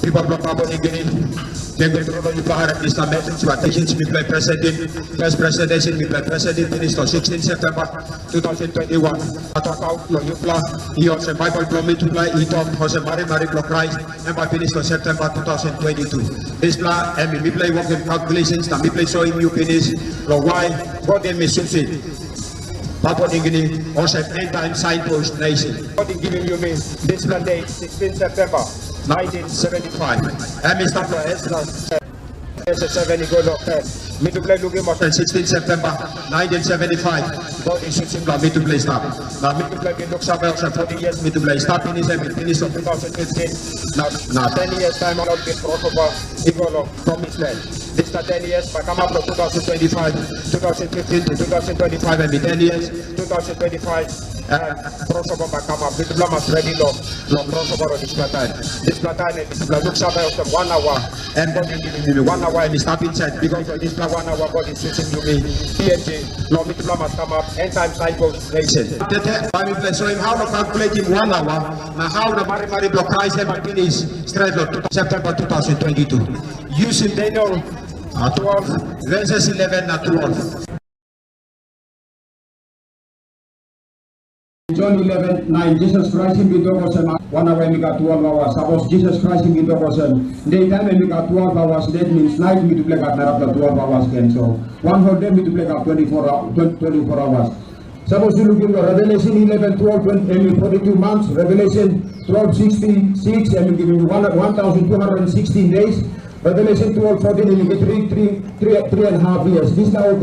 people from Papua New Guinea. Then go to the Bahara Islam Message, Vacations, we play President, First Presidency, we play President, Minister, 16 September 2021. Atakaw, Yupla, he also Bible Promise to play, he talked, Jose Mari Block Christ, and by finish for September 2022. This plan, and we play Wokim calculations, and we play showing you finish, why, God and Mississippi. Papua New Guinea, also 8-time signpost nation. God is giving you me this plan date, 16 September 1975. And Mr. President, 16 September 1975. God is shooting me to play stop. Now, me to play Toksave for 40 years, me to play stop in his finish of 2015. Now, 10 years time, I'll be crossover, equal from his land. This is 10 years, but come up from 2025, 2015 to 2025, and 10 years, 2025, crossover by come up. This is ready long crossover on this platan. This platan is Toksave of 1 hour, and God is giving me 1 hour, and stop inside because of this 1 hour, God is switching to me. PNG, long must come up, end time cycle nation. I will show him how to calculate in 1 hour, now how the Mari Block Christ have finish straight to September 2022. Using Daniel 12 verses 11 and 12. John 11:9, Jesus Christ in Bidokosem, 1 hour we got 12 hours. Suppose Jesus Christ in Bidokosem, daytime we got 12 hours, that means night we to play at 12 hours again. So 1 whole day we to play at 24 hours. Suppose you look in the Revelation 11:12, 42 months, Revelation 12:66, and we give you 1,216 days. Revelation 12:14, and you get 3.5 years. This now you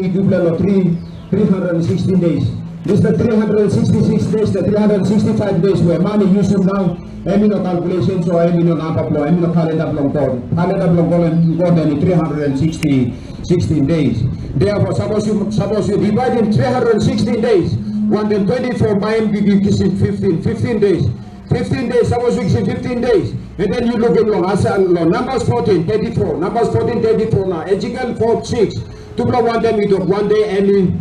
do play 316 days. This is the 366 days, the 365 days where money used now. No calculation, so no number flow, no calendar block code. Calendar block code and got any 316 days. Therefore, suppose you divide in 316 days, 124 by MBB is 15 days. 15 days, suppose you say 15 days. And then you look at long, numbers 14, 34, numbers 14, 34 now. Ezekiel 4, 6. To blow 1 day, we took 1 day, every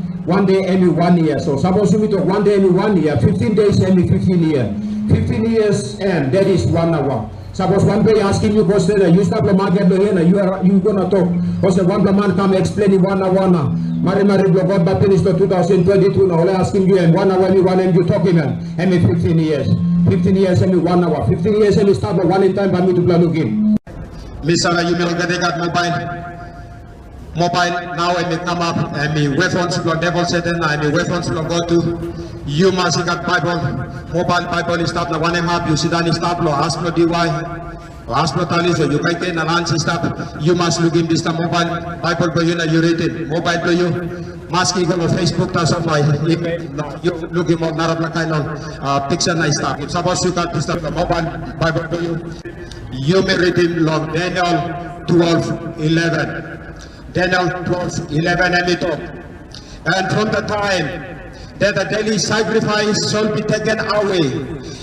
1 year. So suppose we took 1 day, every 1 year, 15 days, every 15 years. 15 years, and that is 1 hour. Suppose one day asking you question, you stop the market, you gonna talk. Because one man come explaining 1 hour now. Mari God but finished 2022 now. Asking you and 1 hour, and you talking every 15 years. 15 years, every 1 hour. 15 years, every stop one in time by me to plan again. Misala, you will get a mobile now and may come up and me weapons from devil Satan and me weapons from go to you must got Bible mobile Bible is stop na one map you sit down stop lo ask no DY ask no tali so you can na lunch stop you must look in this mobile Bible for you na you read it mobile to you must go on Facebook ta so like you look in more narap la kind of picture na stop if suppose you got this the mobile Bible to you may read it long Daniel 12:11 Daniel 12:11 and it up. And from the time that the daily sacrifice shall be taken away,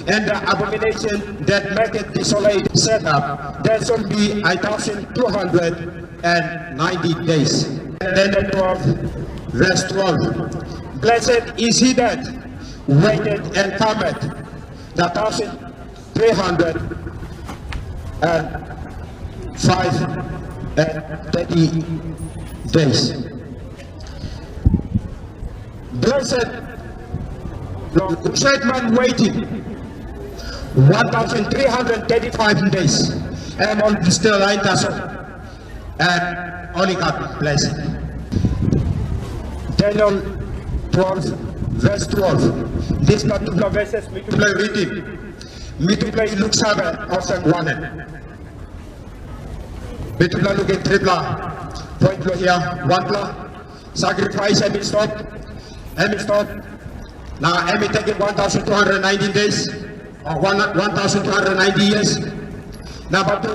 and the abomination that maketh desolate set up, there shall be 1,290 days. And then the 12, verse 12. Blessed is he that waited and cometh, the 1,305 days. Blessed, the great man waiting 1,335 days, and on still 9,000, and only God blessed. Daniel 12, verse 12. This particular verses me to play reading, me to play Luke 7 or 1. Me to play look at triple. Point here, 1 sacrifice and stop. Now I'm taking 1,290 days or 1,290 years. Number 2,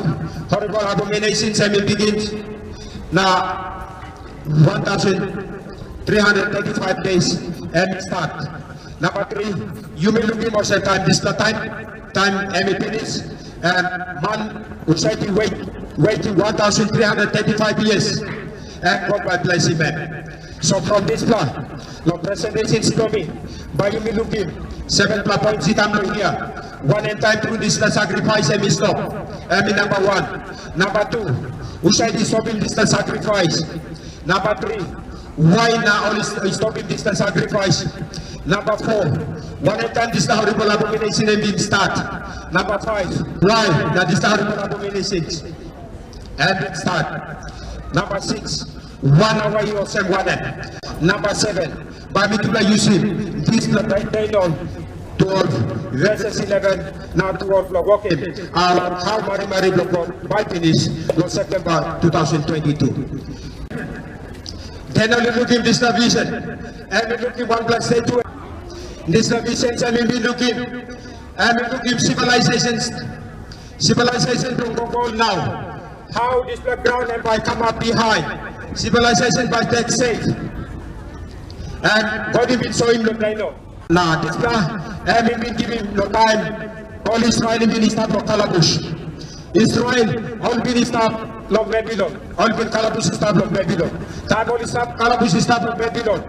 horrible abominations and begins. Now 1,335 days and start. Number 3, you may look more time. This the time finish. And man would say to waiting 1,335 years. And God will bless him. So from this plan, Lord presentation to me, by you me looking 7 points it here. one and time through distance sacrifice and stop. Number 1. Number 2, usai di stopping distance sacrifice. Number 3, why now only stopping distance sacrifice. Number 4, one and time this horrible abomination and being start. Number 5, why now this horrible abominations and being start. Number 6, 1 hour you also one. Number 7, by me to use him. This is the on 12 verses 11 now 12 Wokim. How Mari block by finish on September 2022. Then I'm looking this vision. I'm looking 1 plus 2. This vision I'm looking civilizations from Google now. How this background and by come up behind. Civilization by that safe. And God even show him the dino. Nah, this guy, I been giving no time. All Israel been start of Kalabush. Israel, all been start of Babylon. All been Kalabush start of Babylon. Time all start Kalabush start of Babylon.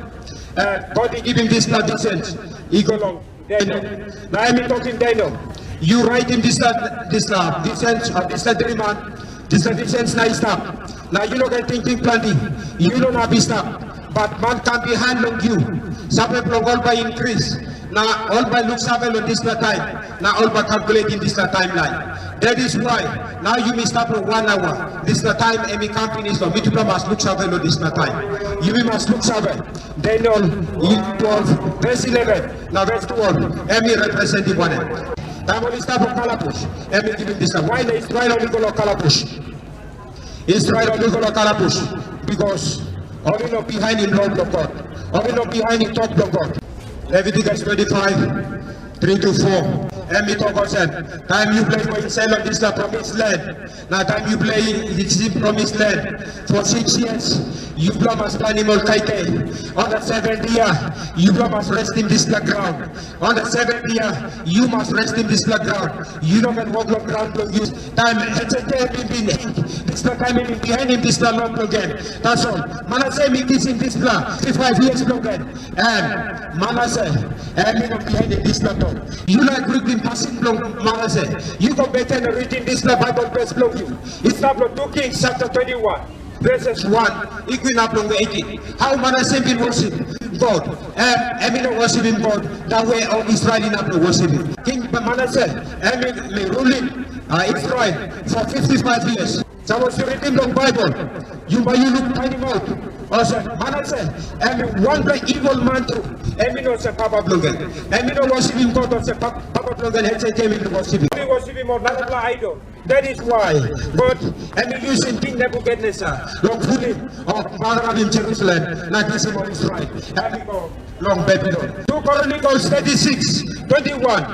God give him this traditions. He go long. Now I'm talking dino. You write him this dream man. This traditions nice stuff. Now you know that thinking plenty. You don't have this stuff. But man can be hand on you. Some people all by increase. Now all by look seven on this time. Now all by calculating this timeline. That is why now you may start for 1 hour. This the time any company so me to must look seven on this time. You must look seven. Then on 12, verse 11. Now verse 12. Every representative one. Time only start for Kalapush. Every giving this time. Why is Israel only go to Kalapush? Israel only go to Kalapush because only not behind in Lord of God. Only not behind in top of God. Leviticus 25, 3 to 4. And me talk about time you play for yourself on this promised land. Now time you play this promised land for 6 years. You must animal kaite. On the 7th year, you must rest in this ground. On the 7th year, you must rest in this ground. You don't get walk on ground to use time. It's a day this the time in behind him this long again. That's all. Manasseh me kiss in this plan 55 years again. And Manasseh and me behind him this long. You like reading passing long Manasseh. You go better than reading this Bible verse below you. It's not 2 Kings chapter 21. Verses 1, equal up on the 18. How Manasseh been worshiping God? I mean worshiping God that way all Israel in up worshiping. King Manasseh, I mean ruling Israel for 55 years. So I was reading the Bible. You look tiny mouth. Also, Manasseh, I mean one very evil man too. I mean also Papa Blogan. I mean worshiping God also Papa Blogan had said came into worshiping. We worshiping more not idol. That is why God and using King Nebuchadnezzar, long fooling of Father in Jerusalem, like this of Israel, having go long Babylon. 2 Chronicles 36, 21,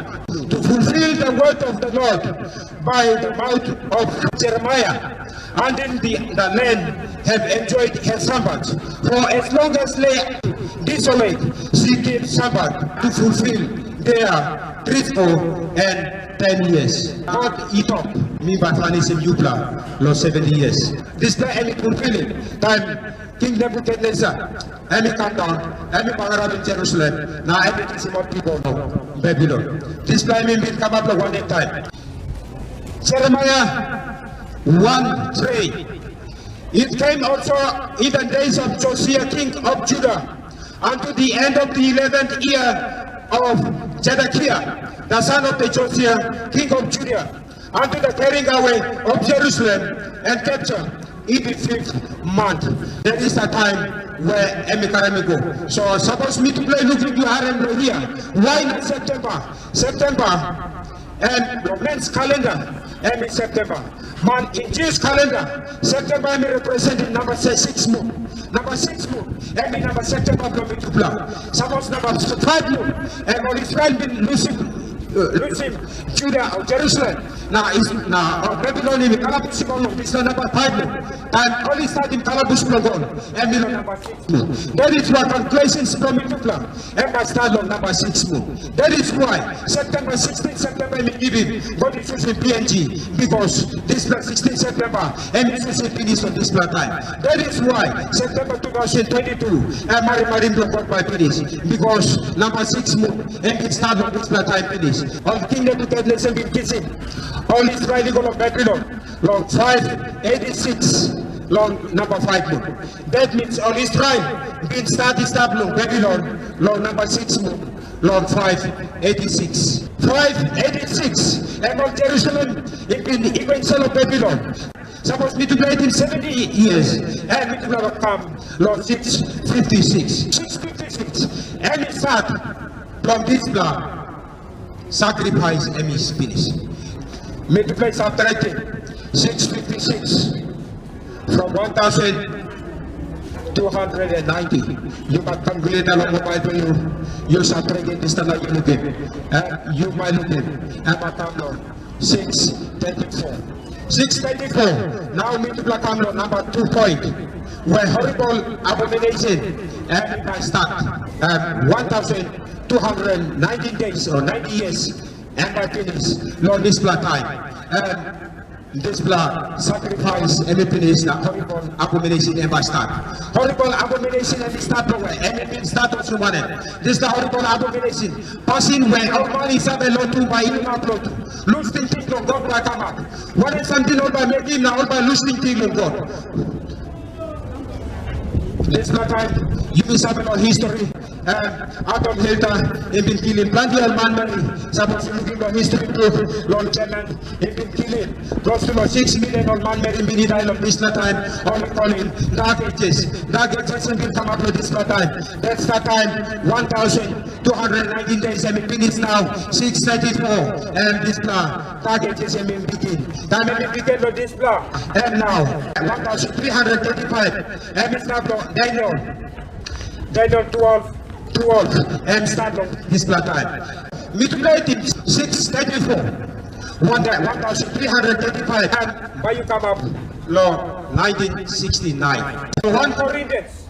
to fulfill the word of the Lord by the mouth of Jeremiah. And in the land have enjoyed her Sabbath. For as long as they desolate, she keeps Sabbath to fulfill their 310 years. God eat up me by Fanis in Yupla, lost 70 years. This time any fulfilling time King Nebuchadnezzar, any come down, any power in Jerusalem, now everything more people know, Babylon. This time it will come up one time. Jeremiah 1:3. It came also in the days of Josiah king of Judah, unto the end of the 11th year of Zedekiah, the son of the Josiah king of Judah, unto the carrying away of Jerusalem and capture in the 5th month. That is the time where Emikaremi go. So suppose me to play looking to Harem here. Why not September? September and men's calendar and in September. Man, in Jewish calendar, September may represent number 6 moon. Number 6 moon, and in number September from to plan. Suppose number 5 moon, and all Israel been losing Judah or Jerusalem. Now is now Babylon in Kalabus this number 5 time only starting Kalabus Progon and number 6. That is what calculations from Mitupla and my start on number 6. That is why September 16 September we give it but it is in PNG because this 16 September and this is finished on this time. That is why September 2022 and Marine Block by finish because number 6 and it start on this time finish. On Kingdom to get lesson in kissing. All Israeli God of Babylon, long 586, long number 5 That means all Israel been started long Babylon, long number 6 long 586. 586, and all Jerusalem, it been eventual of Babylon. Suppose me to play in 70 years, and me to come long 656. 656, and it start from this blood. Sacrifice and is finished. Multiply subtracting 656 from 1,290. You can calculate along mobile to you. You subtract this time you look at. You might look at. And come 634. 634. Now multiply come number 2 point. Where horrible abomination and I start 1,219 days or 90 years and I finish Lord this blood time and this blood sacrifice and it finish the horrible abomination and I start horrible abomination and start and it start also one this is the horrible abomination passing where our money is a lot to buy in upload losing things of God will come up what is something all by making now all by losing things of God. This time, you will have a history. Adam Hilda, he been killing plenty of man. Suppose you give a history to Lord Chairman, he been killing close to 6 million of man in the island this time. Only calling dark ages. Dark ages will come up with this time. That's the time 1,219 days. I mean, finish now 634 and this plan. Dark ages I mean begin. Time I mean begin with this plan. And now 1,335 and it's now Daniel 12 and start on this time. Multiply it 634 1,335 and by you come up Lord 1969. 1 Corinthians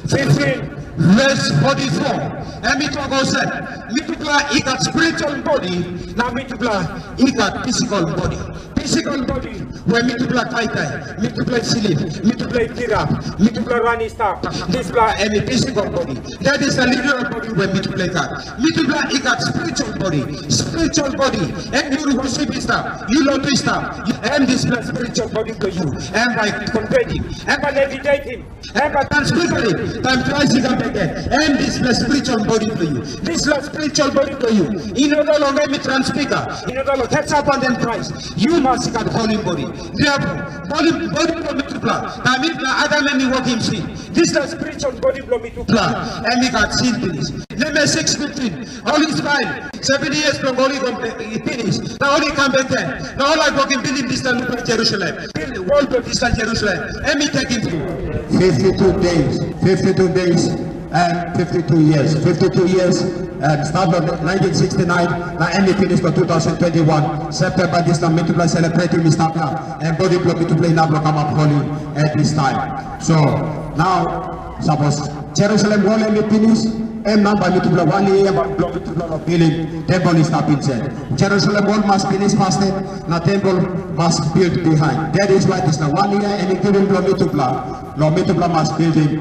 15 verse 44 and Mitupla said Mitupla he got spiritual body now Mitupla he got physical body where Mitupla kaitai Mitupla sleep Mitupla kirap Mitupla running staff this blood and a physical body that is the literal body where Mitupla got he got spiritual body and you worship his stuff you love his stuff and this blood spiritual body to you and by converting and by levitating and by transfiguring time twice and this spiritual body for you. This spiritual body for you. In order to make me transfigure, in order to catch up on them Christ, you must get holy body. Therefore, body from Mitupla. Now, Adam and me Wokim sin. This is spiritual body from Mitupla. And we got sin finished. Number 6:15. All is fine. 70 years from Holy finished. Now only come back then. Now all I Wokim believe this time to Jerusalem. Build the world of this Jerusalem. And me take it through. 52 days. And 52 years. Start on 1969, now end it finished for 2021. September this time, Mitupla celebrating we start now. And body block Mitupla now come up holy at this time. So now, suppose Jerusalem wall and finish, and now by Mitupla 1 year, but block Mitupla of building, temple is not inside. Jerusalem wall must finish faster, now temple must build behind. That is why this now 1 year and it given block Mitupla must build it.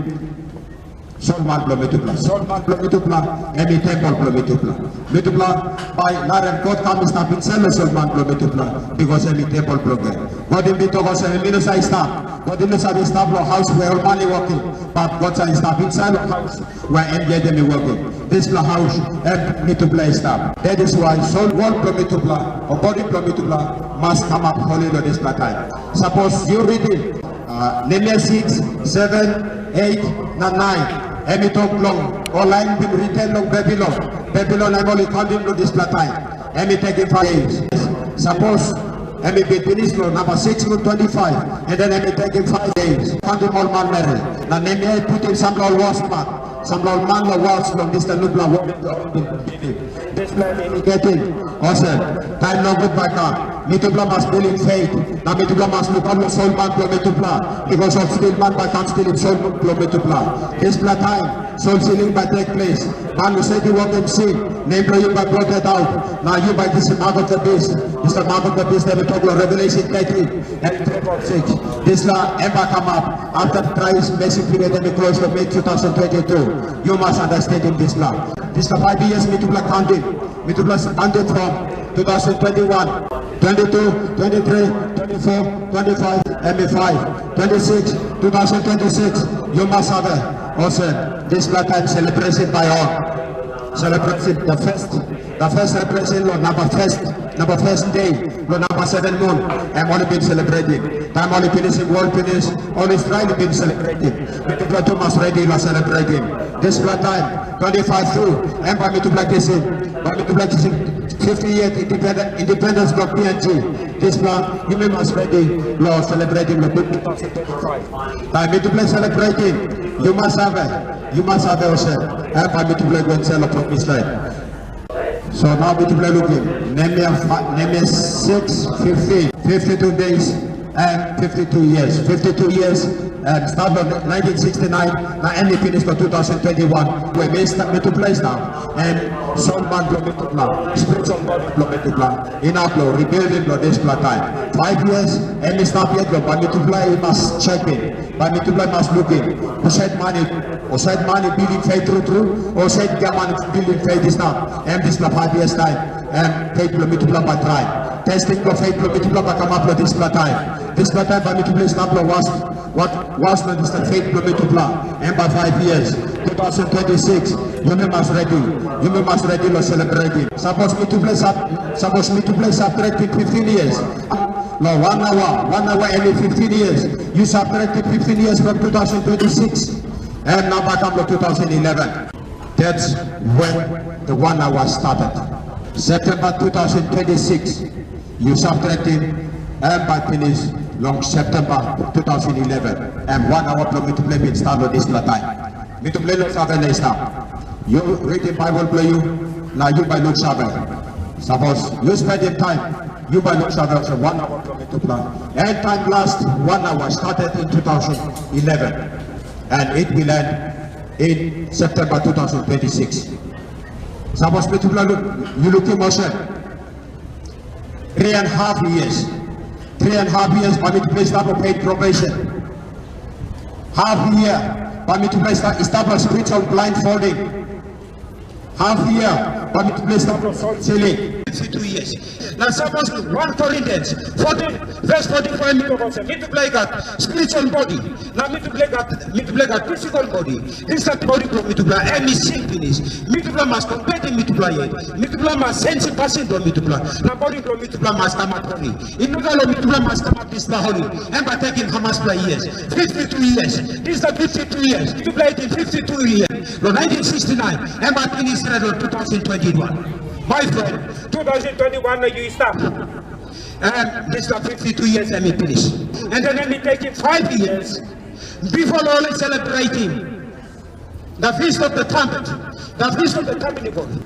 Solman Mitupla, any temple Mitupla, by Naren God comes up in Solman Mitupla, because any temple program. God in Bitogos and Minusai staff, God in the Sabi staff house where all money working, but God's I staff inside of house where engaged working. This house and Mitupla staff. That is why soul one Mitupla or body Mitupla must come up holy on this time. Suppose you read it, Nehemiah 6, 7, 8, 9. And it talk long, all line been written long Babylon I'm only counting to this time. And it taking 5 days. Suppose and it be finished number 6 to 25, and then it taking 5 days. Counting all man married. Now Nehemiah put in some all was back. sambil man la walls from this the look la walk this plan indicating also time no good back up mitubla must build in faith na mitubla must look on the soul man pro mitubla because of still man by time still in soul pro mitubla this plan time soul sealing by take place man who said you walk and see name pro you by brought that out now you by this mark of the beast this the mark of the beast that we talk about Revelation 13 and 3:6 this la ever come up after Christ's message period and the close of May 2022 you must understand in this law this the 5 years mitubla counted from 2021 22 23 24 25 ME5 26 2026 you must have also this black time celebration by all celebrating the first celebration Lord number first day Lord number 7 moon I'm only been celebrating time only finishing world finish only trying to be celebrating people too much ready to celebrating this black time 25 through and by me to practicing 50 years independence block PNG this plan you must ready Lord celebrating the 2025 by me to play celebrating you must have also and by me to play when celebrate this life. So now we to play looking Nehemiah 6 15 52 days and 52 years 52 years start of 1969 now and finished for 2021 we may start to place now and some man blow to plan spiritual body blow to plan in our flow rebuilding blow this time 5 years and we start yet but me to play must check in but me to play must look in who said money building faith through or said money building faith is now and this 5 years time and faith blow me to plan by try testing for faith blow me to plan come up with this time by me to play stop was not this faith blow me to plan and by 5 years 2026 you must ready to celebrating supposed me to play subtracting 15 years no 1 hour and 15 years you subtracted 15 years from 2026 and now back up to 2011 that's when the 1 hour started September 2026 you subtracted and by finish long September 2011 and 1 hour from me to play it started this time me to play look now you read the Bible play you now you by look suppose you spend your time you by look so 1 hour from me to plan and time last 1 hour started in 2011 and it will end in September 2026 suppose me to play you look in motion 3.5 years 3.5 years for me to place up a paid probation half year for me to place establish spiritual blindfolding half year for me to place up soul selling 52 years now suppose 1 Corinthians 14 verse 45 me to play God spiritual body now me to play God physical body this is body from me to play and me sing finish me to play must compete me to play me to play must sense passing from me to play now body from me to play must come out holy in order me to play must come out this holy and by taking Hamas play years 52 years this is the 52 years to play it in 52 years no 1969 and by finish 2021 my friend 2021 you start and this is 52 years and we finish and then we take it 5 years before only celebrating the feast of the trumpet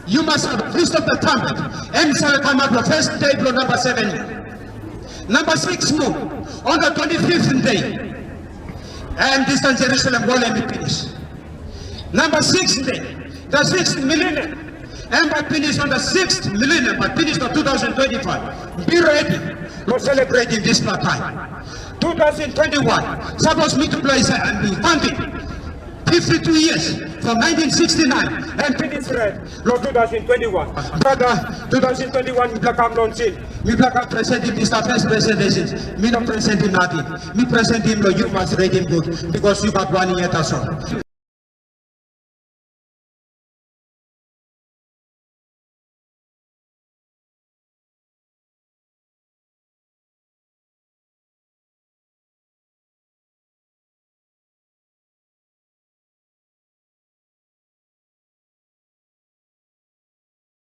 you must have the feast of the trumpet and come up the first day number 7 number 6 moon on the 25th day and this is Jerusalem will and we finish number 6th day the 6th millennium and by finish on the 6th millennium, by finish of 2025. Be ready for celebrating this time. 2021, supposed me to place and be funded 52 years from 1969 and finish red, Lord 2021. Brother, 2021, me black am launching. Me black am presenting this first presentation. Me not presenting nothing. Me present him, you must read him good because you got 1 year or so.